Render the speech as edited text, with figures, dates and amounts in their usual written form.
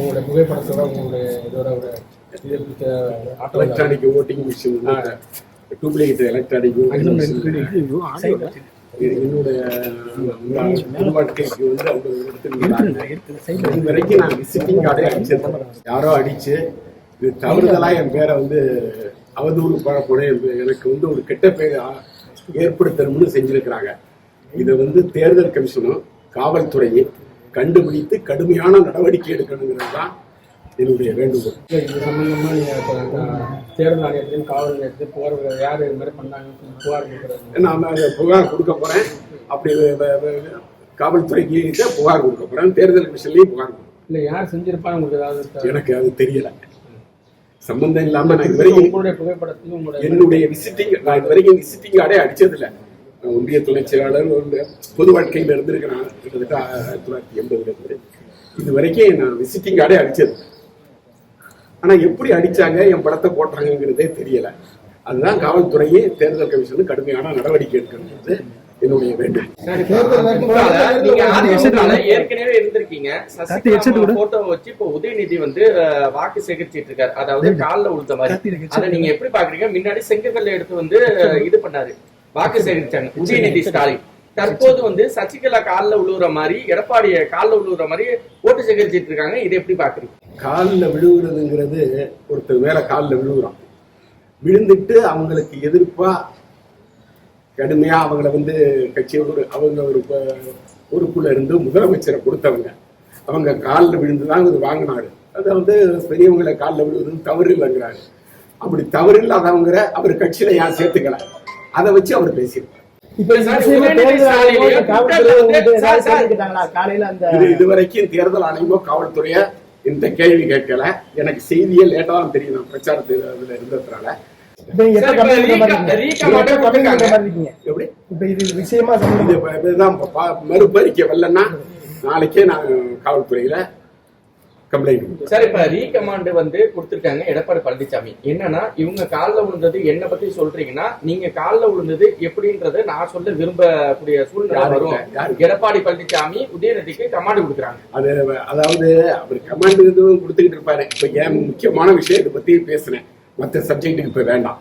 உங்களுடைய புகைப்படத்தோட உங்களுடைய இதோட ஒரு electronic voting machine, duplicate electronic என்னுடைய வாழ்க்கைக்கு வந்து அவங்க எடுத்துருந்தாங்க. இது வரைக்கும் நான் விசிட்டிங் கார்டே அடிச்சிருந்தேன். யாரோ அடிச்சு இது தவறுதலா என் பேரை வந்து அவதூறு பழப்போனே எனக்கு வந்து ஒரு கெட்ட பேரை ஏற்படுத்தணும்னு செஞ்சிருக்கிறாங்க. இதை வந்து தேர்தல் கமிஷனும் காவல்துறையை கண்டுபிடித்து கடுமையான நடவடிக்கை எடுக்கணுங்கிறது தான் என்னுடைய வேண்டுகோள். இது சம்பந்தமா தேர்தல் ஆணையத்திலும் காவல் நிலையத்தில் புகார் யார் இது மாதிரி பண்ணாங்கன்னு புகார் கொடுக்குறாங்க. நான் புகார் கொடுக்க போறேன். அப்படி காவல்துறைக்கு புகார் கொடுக்க போறேன். தேர்தல் கமிஷன்லயும் புகார் கொடுப்பேன். இல்லை யார் செஞ்சிருப்பாங்க உங்களுக்கு ஏதாவது? எனக்கு அது தெரியல. சம்பந்தம் இல்லாம நான் இது வரைக்கும் உங்களுடைய புகைப்படத்தையும் என்னுடைய நான் இது வரைக்கும் விசிட்டிங் கார்டே அடிச்சது இல்லை. ஒன்றிய துணை செயலாளர் பொது வாழ்க்கையில் இருந்திருக்கிறேன். கிட்டத்தட்ட 1980 இருந்து இது வரைக்கும் நான் விசிட்டிங் கார்டே அடிச்சது. ஆனா எப்படி அடிச்சாங்க, என் படத்தை போட்டாங்கிறதே தெரியல. அதுதான் காவல்துறையே தேர்தல் கமிஷன் கடுமையான நடவடிக்கை எடுக்கிறது என்னுடைய வேண்டும். ஏற்கனவே இருந்திருக்கீங்க. போட்டோ வச்சு இப்போ உதயநிதி வந்து வாக்கு சேகரிச்சிட்டு இருக்காரு. அதாவது காலில் உளுத்த மாதிரி. அதை நீங்க எப்படி பாக்குறீங்க? முன்னாடி செங்கக்கல்ல எடுத்து வந்து இது பண்ணாரு, வாக்கு சேகரிச்சாங்க உதயநிதி ஸ்டாலின். தற்போது வந்து சசிகலா காலில் விழுவுற மாதிரி, எடப்பாடிய காலில் விழுவுற மாதிரி ஓட்டு சேகரிச்சிட்டு இருக்காங்க. இதை எப்படி பாக்குறீங்க? காலில் விழுவுறதுங்கிறது ஒருத்தர் மேல காலில் விழுவுறான். விழுந்துட்டு அவங்களுக்கு எதிர்ப்பா கடுமையா அவங்கள வந்து கட்சியோட அவங்க ஒரு பொறுப்புல இருந்து முதலமைச்சரை கொடுத்தவங்க அவங்க காலில் விழுந்துதான் இது வாங்கினாரு. அதை வந்து பெரியவங்களை காலில் விழுவுறது தவறு இல்லைங்கிறாரு. அப்படி தவறு இல்லாதவங்கிற அவர் கட்சியில யார் சேர்த்துக்கல. அதை வச்சு அவர் பேசியிருப்பார். இதுவரைக்கும் தேர்தல் ஆணையமோ காவல்துறைய இந்த கேள்வி கேட்கல. எனக்கு செய்தியே லேட்டா தான் தெரியும். நான் பிரச்சாரத்துல இருந்ததுனால மறுபரிக்கை வரலன்னா நாளைக்கே நான் காவல்துறையில கம்ப்ளைண்ட். சார், இப்ப ரீகமாண்ட் வந்து கொடுத்திருக்காங்க எடப்பாடி பழனிசாமி. என்னன்னா இவங்க காலில் விழுந்தது என்ன பத்தி சொல்றீங்கன்னா, நீங்க காலில் விழுந்தது எப்படின்றத நான் சொல்ல விரும்பக்கூடிய சூழ்நிலை வரும். எடப்பாடி பழனிசாமி உதயநிதிக்கு கமாண்ட் கொடுக்குறாங்க. அதாவது அவர் கமாண்ட் கொடுத்துக்கிட்டு இருப்பாரு. இப்ப ஏன் முக்கியமான விஷயம் இதை பத்தி பேசுறேன். மற்ற சப்ஜெக்டுக்கு இப்ப வேண்டாம்.